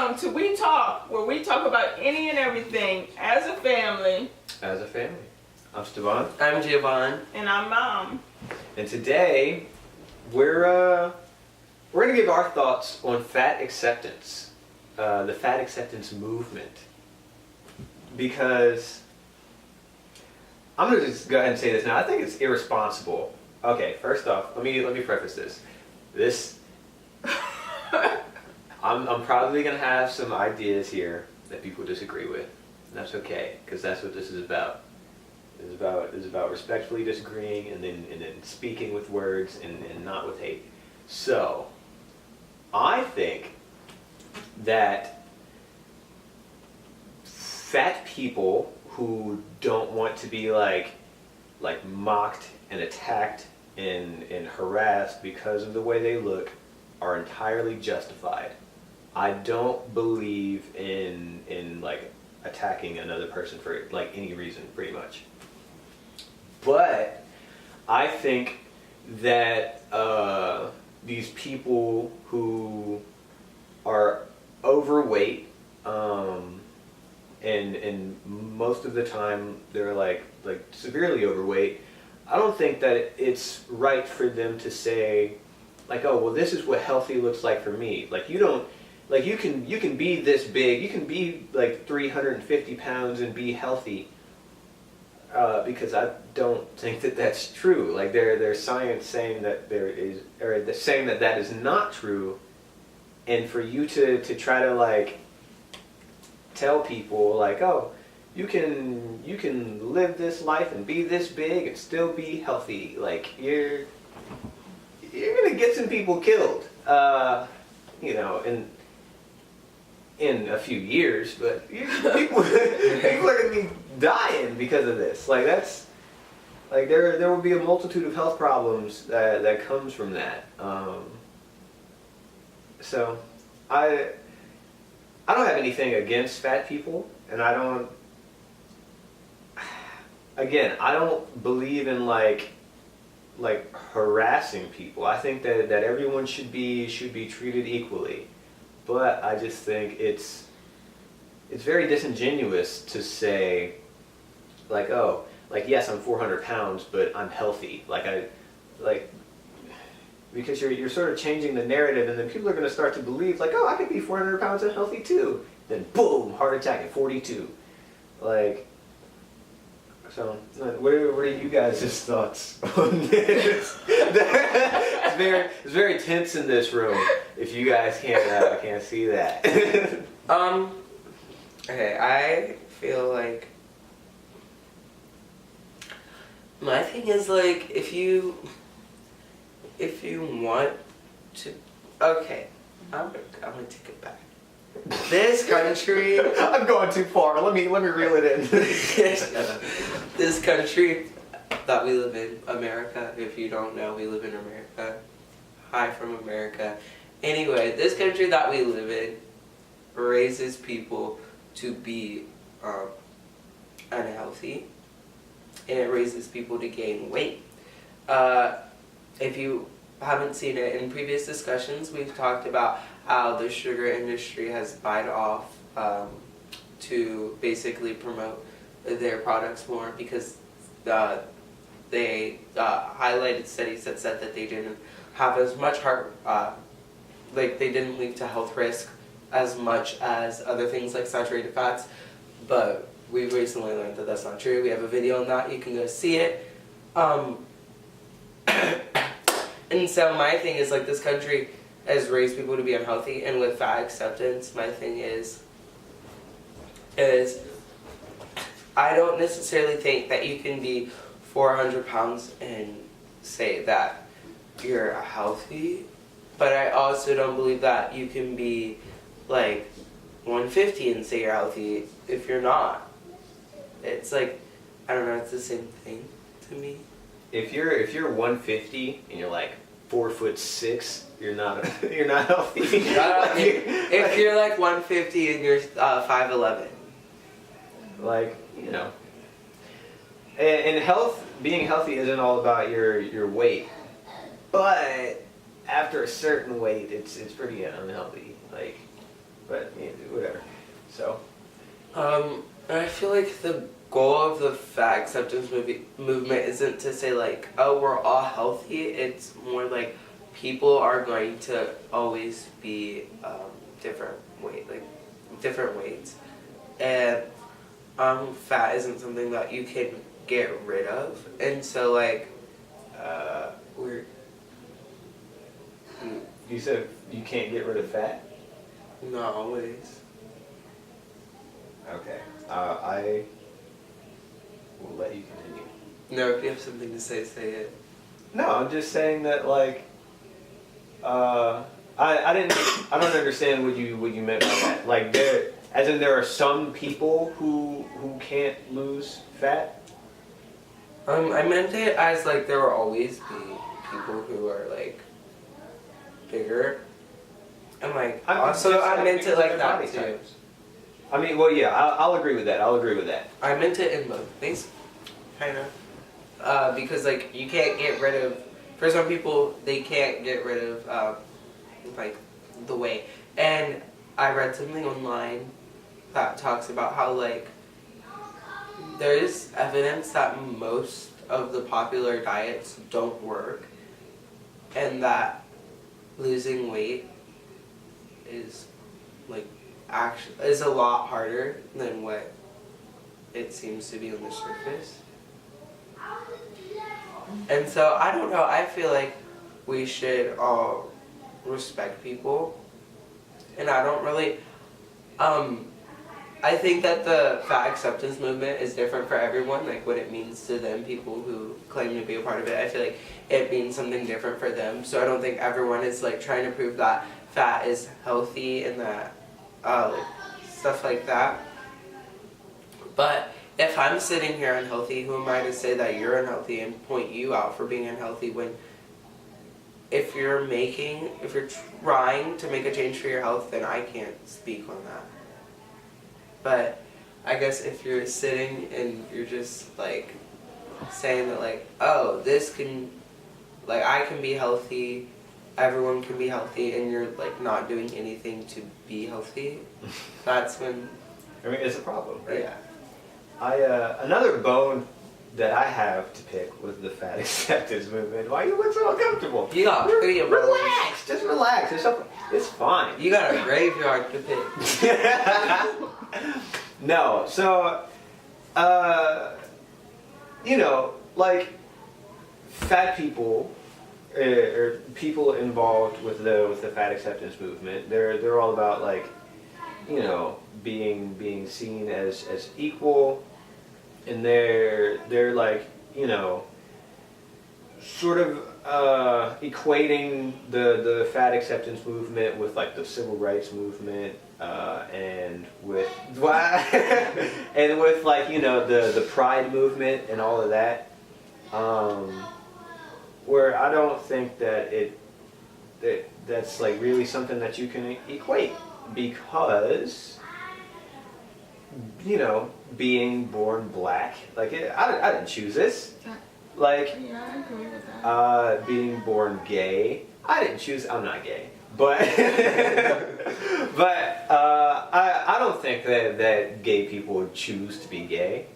welcome to We Talk, where we talk about any and everything as a family. As a family. I'm Stavohn. I'm Jaevohn. And I'm Mom. And today, we're gonna give our thoughts on fat acceptance, the fat acceptance movement. Because I'm gonna just go ahead and say this now. I think it's irresponsible. Okay, first off, let me preface this. I'm probably gonna have some ideas here that people disagree with. And that's okay, because that's what this is about. It's about respectfully disagreeing and then speaking with words and not with hate. So I think that fat people who don't want to be like mocked and attacked and harassed because of the way they look are entirely justified. I don't believe in like attacking another person for like any reason, pretty much. But I think that these people who are overweight, and most of the time they're like severely overweight, I don't think that it's right for them to say like, oh well, this is what healthy looks like for me. Like you don't. Like you can be this big, you can be like 350 pounds and be healthy, because I don't think that that's true. Like there's science saying that saying that that is not true, and for you to try to like tell people like, oh, you can live this life and be this big and still be healthy, like you're gonna get some people killed, in a few years, but people are going to be dying because of this. Like that's, like there will be a multitude of health problems that comes from that. So I don't have anything against fat people, and I don't believe in like harassing people. I think that everyone should be treated equally. But I just think it's very disingenuous to say, like, oh, like yes, I'm 400 pounds, but I'm healthy. Because you're sort of changing the narrative, and then people are going to start to believe, like, oh, I could be 400 pounds and healthy too. Then boom, heart attack at 42. Like, so what are you guys' thoughts on this? It's very tense in this room. If you guys can't see that. Okay, I feel like my thing is like if you want to, okay, I'm gonna take it back. This country, I'm going too far. Let me reel it in. This country that we live in, America. If you don't know, we live in America. Hi from America. Anyway, this country that we live in raises people to be unhealthy, and it raises people to gain weight. If you haven't seen it, in previous discussions we've talked about how the sugar industry has bite off to basically promote their products more, because they highlighted studies that said that they didn't have as much they didn't lead to health risk as much as other things like saturated fats. But we've recently learned that that's not true. We have a video on that, you can go see it. And so my thing is like this country has raised people to be unhealthy, and with fat acceptance, my thing is I don't necessarily think that you can be 400 pounds and say that you're healthy, but I also don't believe that you can be like 150 and say you're healthy if you're not. It's like, I don't know, it's the same thing to me. If you're 150 and you're like 4'6", you're not healthy. If you're like 150 and you're 5'11", like, you know. And being healthy isn't all about your weight, but after a certain weight, it's pretty unhealthy. Like, but I feel like the goal of the fat acceptance movement isn't to say like, oh, we're all healthy. It's more like people are going to always be different weights, and fat isn't something that you can get rid of, and so like we're. You said you can't get rid of fat? Not always. Okay. I will let you continue. No, if you have something to say it. No, I'm just saying that like I don't understand what you meant by that. Like there are some people who can't lose fat? I meant it as like there will always be people who are like bigger. And like also I meant it like that too. I mean, well, yeah, I'll agree with that. I meant it in both things, kind of, because like you can't get rid of. For some people, they can't get rid of like the weight. And I read something online that talks about how like there is evidence that most of the popular diets don't work, and that losing weight is like actually is a lot harder than what it seems to be on the surface. And so I don't know, I feel like we should all respect people, and I don't really I think that the fat acceptance movement is different for everyone, like what it means to them, people who claim to be a part of it. I feel like it means something different for them, so I don't think everyone is like trying to prove that fat is healthy and that like stuff like that. But if I'm sitting here unhealthy, who am I to say that you're unhealthy and point you out for being unhealthy when if you're trying to make a change for your health, then I can't speak on that. But I guess if you're sitting and you're just like saying that like, oh, this can, like I can be healthy, everyone can be healthy, and you're like not doing anything to be healthy, that's when. I mean, it's a problem, right? Yeah. Another bone that I have to pick with the fat acceptance movement. Why you look so uncomfortable? You got pretty relax. Just relax. It's fine. You got a graveyard to pick. No, so you know, like fat people or people involved with the fat acceptance movement, they're all about like, you know, being seen as equal, and they're like, you know, sort of equating the fat acceptance movement with like the civil rights movement, and with and with like, you know, the pride movement and all of that, where I don't think that that's like really something that you can equate, because, you know, being born black, like I didn't choose this. Like, yeah, I agree with that. Being born gay, I didn't choose. I'm not gay, but but I don't think that gay people would choose to be gay.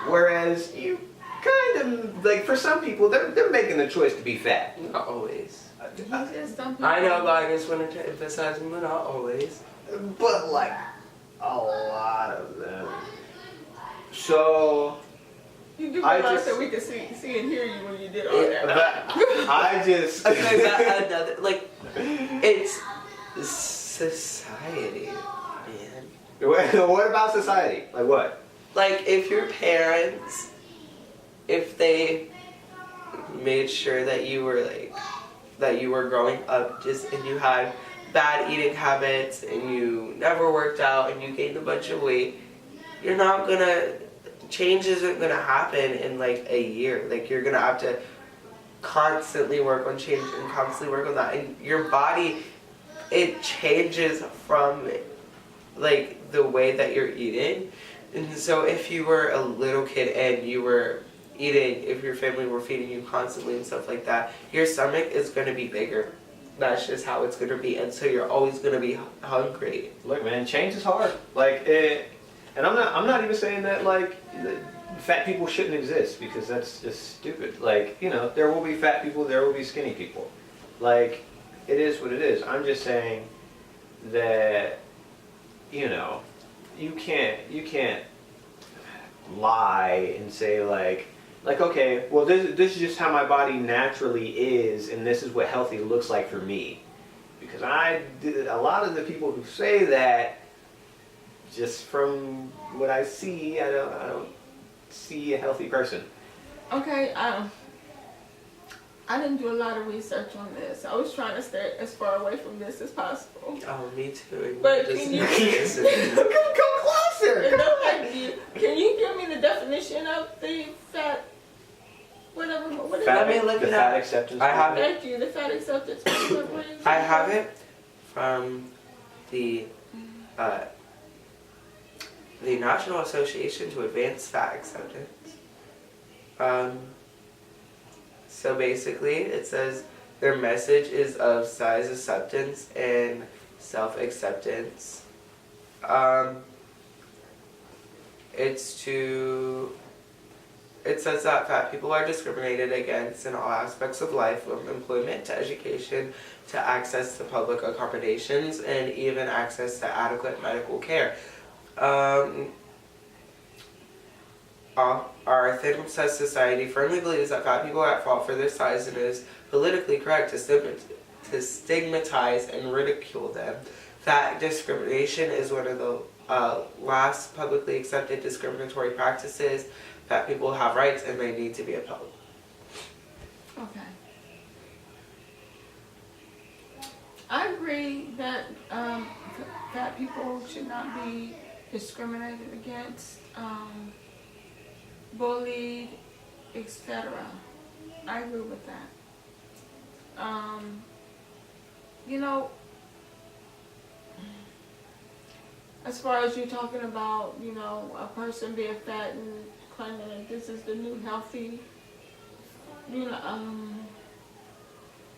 Whereas you kind of like, for some people, they're making the choice to be fat. Not always. I know, but I just wanted to emphasize, but not always. But like a lot of them. So. You do realize that we could see and hear you when you did all that. But I just. Okay, but another, like, it's society, man. What about society? Like what? Like, if your parents, if they made sure that you were like, that you were growing up just and you had bad eating habits and you never worked out and you gained a bunch of weight, you're not gonna. Change isn't gonna happen in like a year. Like, you're gonna have to constantly work on change and constantly work on that. And your body, it changes from like the way that you're eating. And so if you were a little kid and you were eating, if your family were feeding you constantly and stuff like that, your stomach is gonna be bigger. that's just how it's gonna be, and so you're always gonna be hungry. Look, man, change is hard. And I'm not even saying that fat people shouldn't exist, because that's just stupid. There will be fat people, there will be skinny people. It is what it is. I'm just saying that you can't lie and say okay, well this is just how my body naturally is, and this is what healthy looks like for me. Because a lot of the people who say that, just from what I see, I don't see a healthy person. Okay, I didn't do a lot of research on this. I was trying to stay as far away from this as possible. Oh, me too. But can you come closer? Can you give me the definition of the fat? Whatever. What is Let me it? look The it fat up. acceptance. I have it. Thank you. The fat acceptance. I have it from the National Association to Advance Fat Acceptance. So basically, it says their message is of size acceptance and self-acceptance. It says that fat people are discriminated against in all aspects of life, from employment to education to access to public accommodations and even access to adequate medical care. Our thin-obsessed society firmly believes that fat people are at fault for their size, and it is politically correct to stigmatize and ridicule them. Fat discrimination is one of the last publicly accepted discriminatory practices. Fat people have rights and they need to be upheld. Okay. I agree that fat people should not be discriminated against, bullied, etc. I agree with that. As far as you're talking about, a person being fat and claiming that this is the new healthy,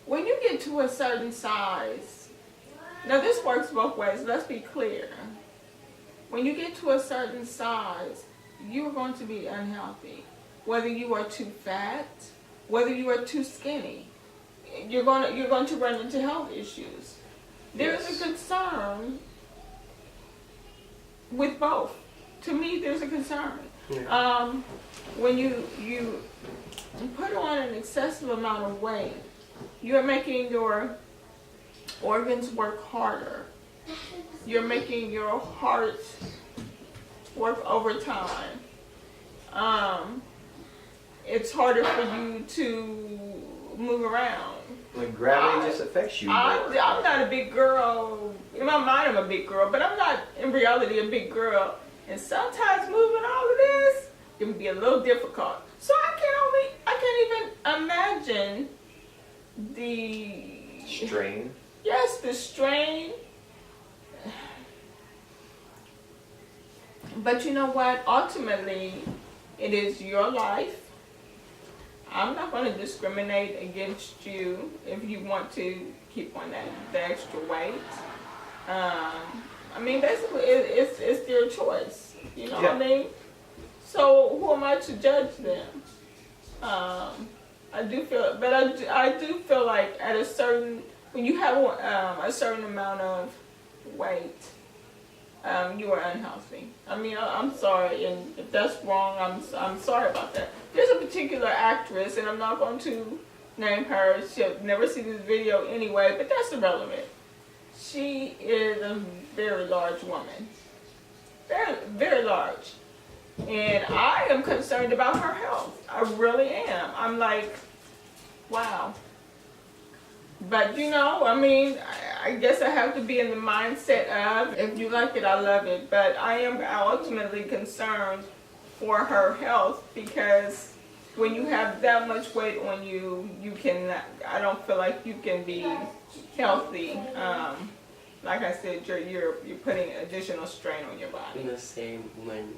when you get to a certain size, now this works both ways, let's be clear. When you get to a certain size, you're going to be unhealthy. Whether you are too fat, whether you are too skinny, you're going to run into health issues. There's a concern with both. To me, there's a concern. Yeah. When you put on an excessive amount of weight, you're making your organs work harder. You're making your heart work overtime. It's harder for you to move around. Gravity just affects you. I'm not a big girl. In my mind, I'm a big girl, but I'm not in reality a big girl. And sometimes moving all of this can be a little difficult. So I can't even imagine the strain. Yes, the strain. But you know what? Ultimately, it is your life. I'm not going to discriminate against you if you want to keep on the extra weight. Basically, it's their choice. You know what I mean? So who am I to judge them? I do feel like when you have a certain amount of weight, you are unhealthy. I'm sorry, and if that's wrong, I'm sorry about that. There's a particular actress, and I'm not going to name her. She'll never see this video anyway, but that's irrelevant. She is a very large woman, very, very large, and I am concerned about her health. I really am. I'm like, wow. But I guess I have to be in the mindset of, if you like it, I love it. But I am ultimately concerned for her health, because when you have that much weight on you, I don't feel like you can be healthy. Like I said, you're putting additional strain on your body. And the same when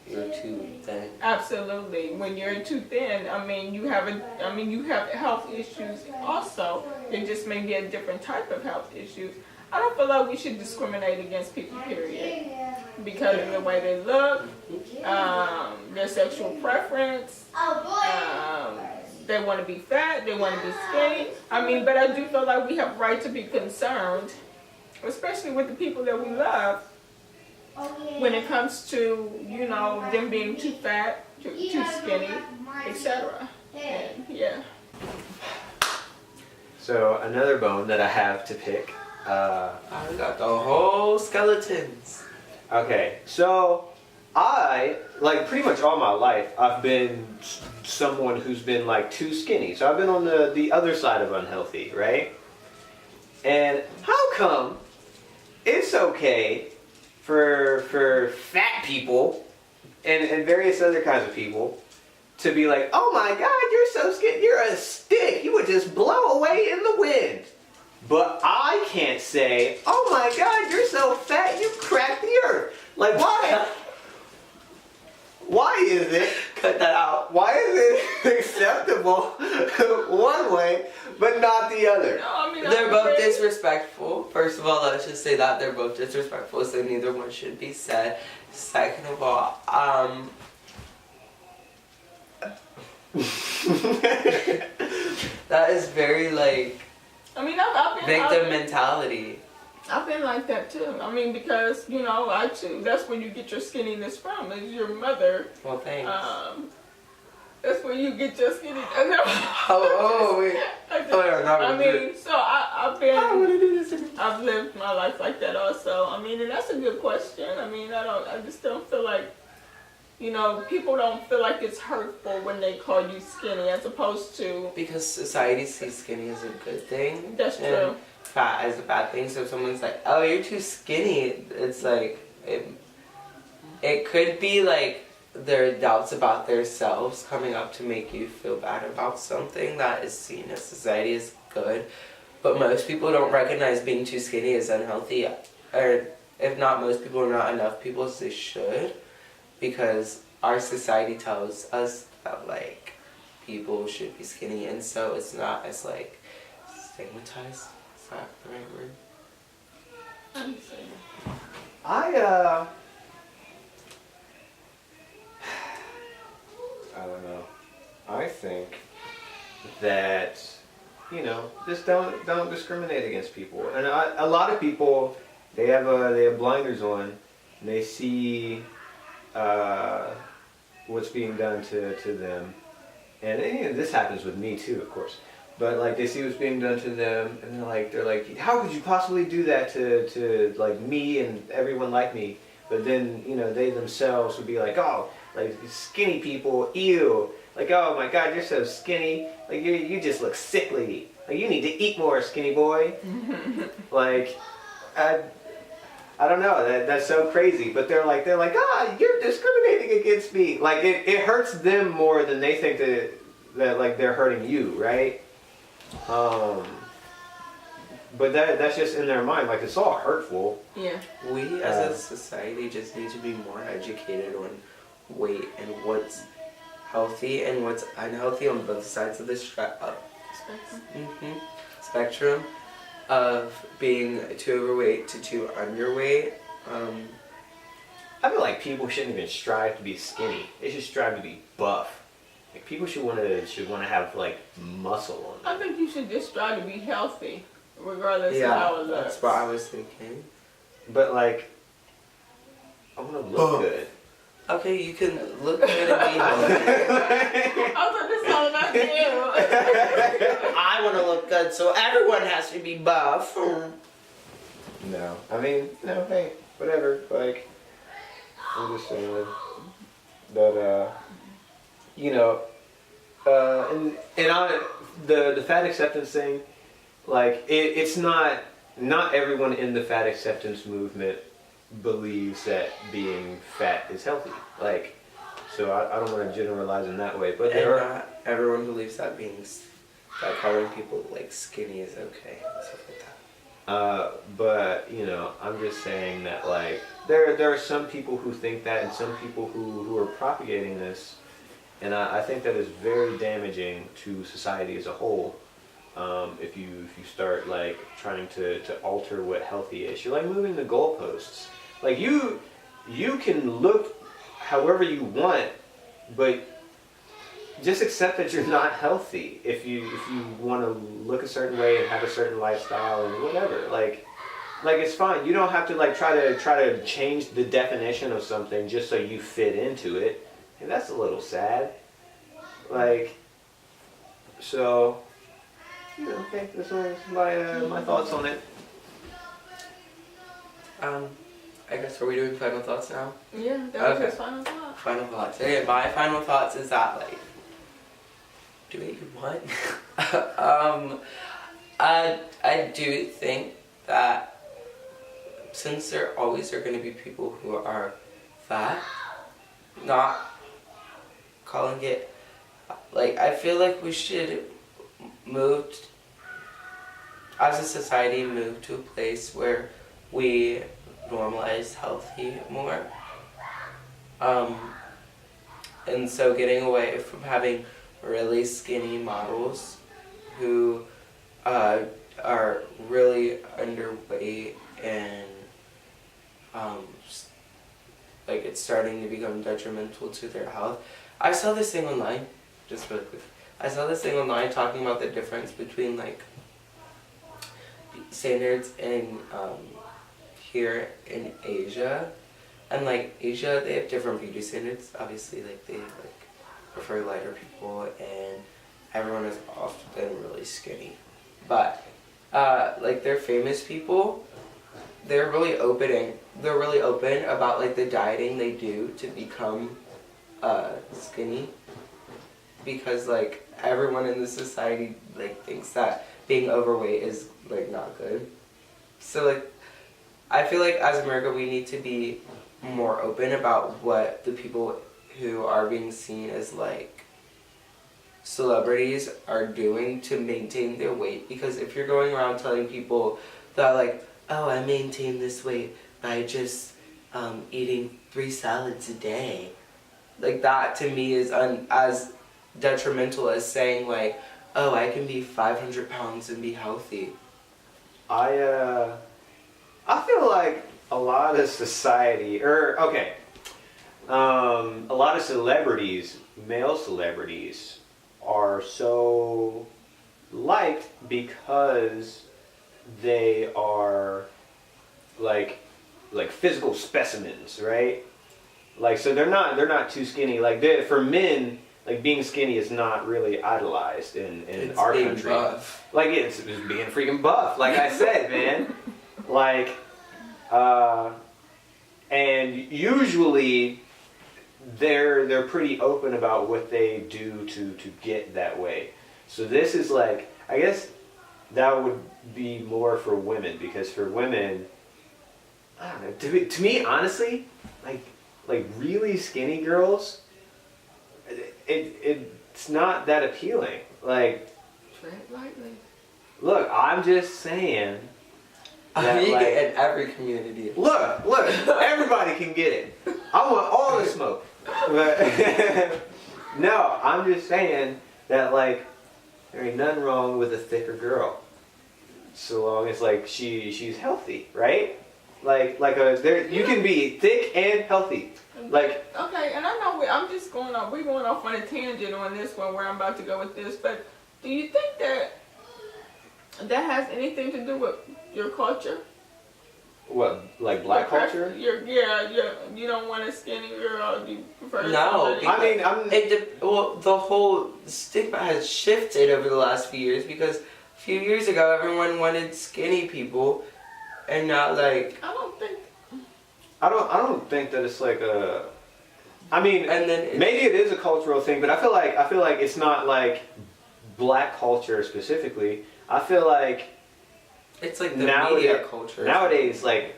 you're too thin. Absolutely. When you're too thin, you have health issues also. It just may be a different type of health issues. I don't feel like we should discriminate against people, period, because of the way they look, their sexual preference. They want to be fat, they want to be skinny. But I do feel like we have right to be concerned, especially with the people that we love, when it comes to, them being too fat, too skinny, etc. And yeah. So another bone that I have to pick. I got the whole skeletons. Okay, so I, like pretty much all my life, I've been someone who's been like too skinny. So I've been on the other side of unhealthy, right? And how come it's okay for fat people and various other kinds of people to be like, oh my God, you're so skinny, you're a stick, you would just blow away in the wind. But I can't say, oh my God, you're so fat, you crack the earth. Like, why? Why is it? Cut that out. Why is it acceptable one way, but not the other? No, They're both disrespectful. First of all, let's just say that they're both disrespectful, so neither one should be said. Second of all, that is very I've been victim mentality. I've been like that too. Because I too. That's where you get your skinniness from. Is your mother. Well, thanks. That's where you get your skinniness. Oh wait. So I've lived my life like that also. And that's a good question. I just don't feel like, people don't feel like it's hurtful when they call you skinny as opposed to. Because society sees skinny as a good thing. That's true. And fat as a bad thing. So if someone's like, oh, you're too skinny, it's like, it could be like their doubts about themselves coming up to make you feel bad about something that is seen as society as good. But most people don't recognize being too skinny as unhealthy. Or if not most people, or not enough people, they should. Because our society tells us that people should be skinny, and so it's not as stigmatized. Is that the right word? I don't know. I think that, just don't discriminate against people. And a lot of people, they have blinders on, and they see what's being done to them. And this happens with me too, of course. But they see what's being done to them, and they're like, how could you possibly do that to me and everyone like me? But then they themselves would be like, oh, skinny people, ew. Oh my God, you're so skinny. You just look sickly. You need to eat more, skinny boy. I don't know. That's so crazy. But they're like, you're discriminating against me. It hurts them more than they think that they're hurting you, right? But that's just in their mind. It's all hurtful. Yeah. We as a society just need to be more educated on weight and what's healthy and what's unhealthy on both sides of the spectrum of being too overweight to too underweight. I feel like people shouldn't even strive to be skinny. They should strive to be buff. People should want to have muscle on them. I think you should just try to be healthy, regardless of Yeah, how it looks. that's what I was thinking. But I want to look good. Okay, you can look good and be healthy. I thought this all about you. I want to look good, so everyone has to be buff. No, hey, whatever. I'm just saying that, the fat acceptance thing, it's not everyone in the fat acceptance movement believes that being fat is healthy. So I don't want to generalize in that way, but Not everyone believes that calling people skinny is okay and stuff like that. But you know, I'm just saying that like there are some people who think that, and some people who are propagating this, and I think that is very damaging to society as a whole. If you start like trying to alter what healthy is, you're like moving the goalposts. Like you can look however you want, but just accept that you're not healthy if you want to look a certain way and have a certain lifestyle and whatever. Like it's fine. You don't have to like try to change the definition of something just so you fit into it. And that's a little sad. Like, so, you know, okay, that's my thoughts on it. I guess, are we doing final thoughts now? Yeah, that was his final thought. Final thoughts. Okay, my final thoughts is that, like, do what you want. I do think that since there always are going to be people who are fat, not calling it, like, I feel like we should move, as a society, move to a place where we normalize healthy more. And so getting away from having really skinny models who are really underweight and like it's starting to become detrimental to their health. I saw this thing online, just really quick. I saw this thing online talking about the difference between like standards in here in Asia, and like Asia, they have different beauty standards. Obviously, like they like prefer lighter people, and everyone is often really skinny. But like they're famous people, they're really open about like the dieting they do to become skinny, because like everyone in the society like thinks that being overweight is like not good. So like I feel like as America we need to be more open about what the people who are being seen as like celebrities are doing to maintain their weight, because if you're going around telling people that like, oh, I maintain this weight by just eating 3 salads a day, like that to me is as detrimental as saying like, oh, I can be 500 pounds and be healthy. I feel like a lot of society, a lot of celebrities, male celebrities, are so liked because they are like physical specimens, right? Like, so they're not too skinny. Like for men, like being skinny is not really idolized in our country. Buff. Like it's being freaking buff. Like I said, man. Like, and usually they're pretty open about what they do to get that way. So this is like, I guess that would be more for women, because for women, I don't know, to me honestly, like really skinny girls, it's not that appealing. Like, Tread lightly. Look, I'm just saying. That, you get in every community. Look, everybody can get it. I want all the smoke. But no, I'm just saying that like there ain't nothing wrong with a thicker girl, so long as like she's healthy, right? Like you can be thick and healthy. Like, okay, and I know I'm just going off. We're going off on a tangent on this one where I'm about to go with this. But do you think that has anything to do with your culture? What, like black culture? You don't want a skinny girl. You prefer no. somebody? I mean, the whole stigma has shifted over the last few years, because a few years ago everyone wanted skinny people, and not like. I don't think that it's like a. I mean, and then maybe it is a cultural thing, but I feel like it's not like black culture specifically. I feel like it's like the media culture. Nowadays, like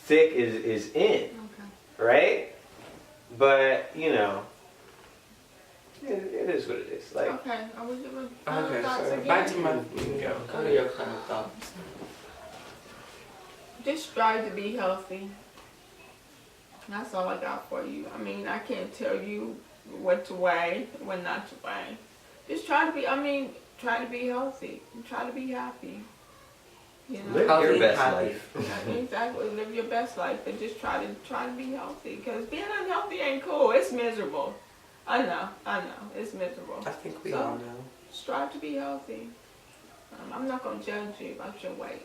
thick is in, Okay. right? But you know, it is what it is. Like, Okay, are we doing okay, thoughts so again? back to my. Go to your final thoughts. just strive to be healthy. That's all I got for you. I mean, I can't tell you what to weigh, what not to weigh. Just try to be, try to be healthy and try to be happy. You know? Live Healthy your and best happy. life. Exactly. Live your best life, but just try to be healthy. Because being unhealthy ain't cool. It's miserable. I know. It's miserable. I think we So, all know. Strive to be healthy. I'm not gonna judge you about your weight.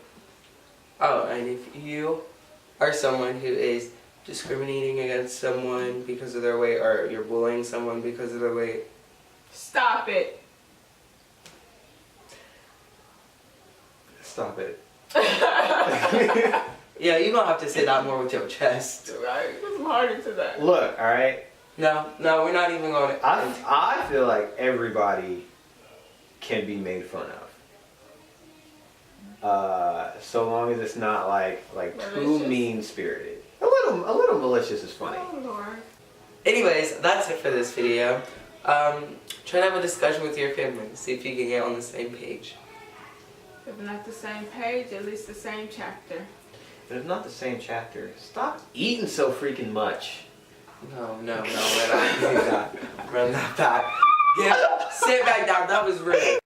Oh, and if you are someone who is discriminating against someone because of their weight, or you're bullying someone because of their weight, Stop it. Stop it. yeah, you don't have to say that more with your chest. Right? Put some heart into that. Look, all right. No, we're not even going to. I feel like everybody can be made fun of. So long as it's not like too Malicious. mean-spirited. A little malicious is funny. Oh Lord. Anyways, that's it for this video. Try to have a discussion with your family. See if you can get on the same page. If not the same page, at least the same chapter. If it's not the same chapter, stop eating so freaking much. No, we're not doing that. Run that back. Yeah, sit back down. That was rude.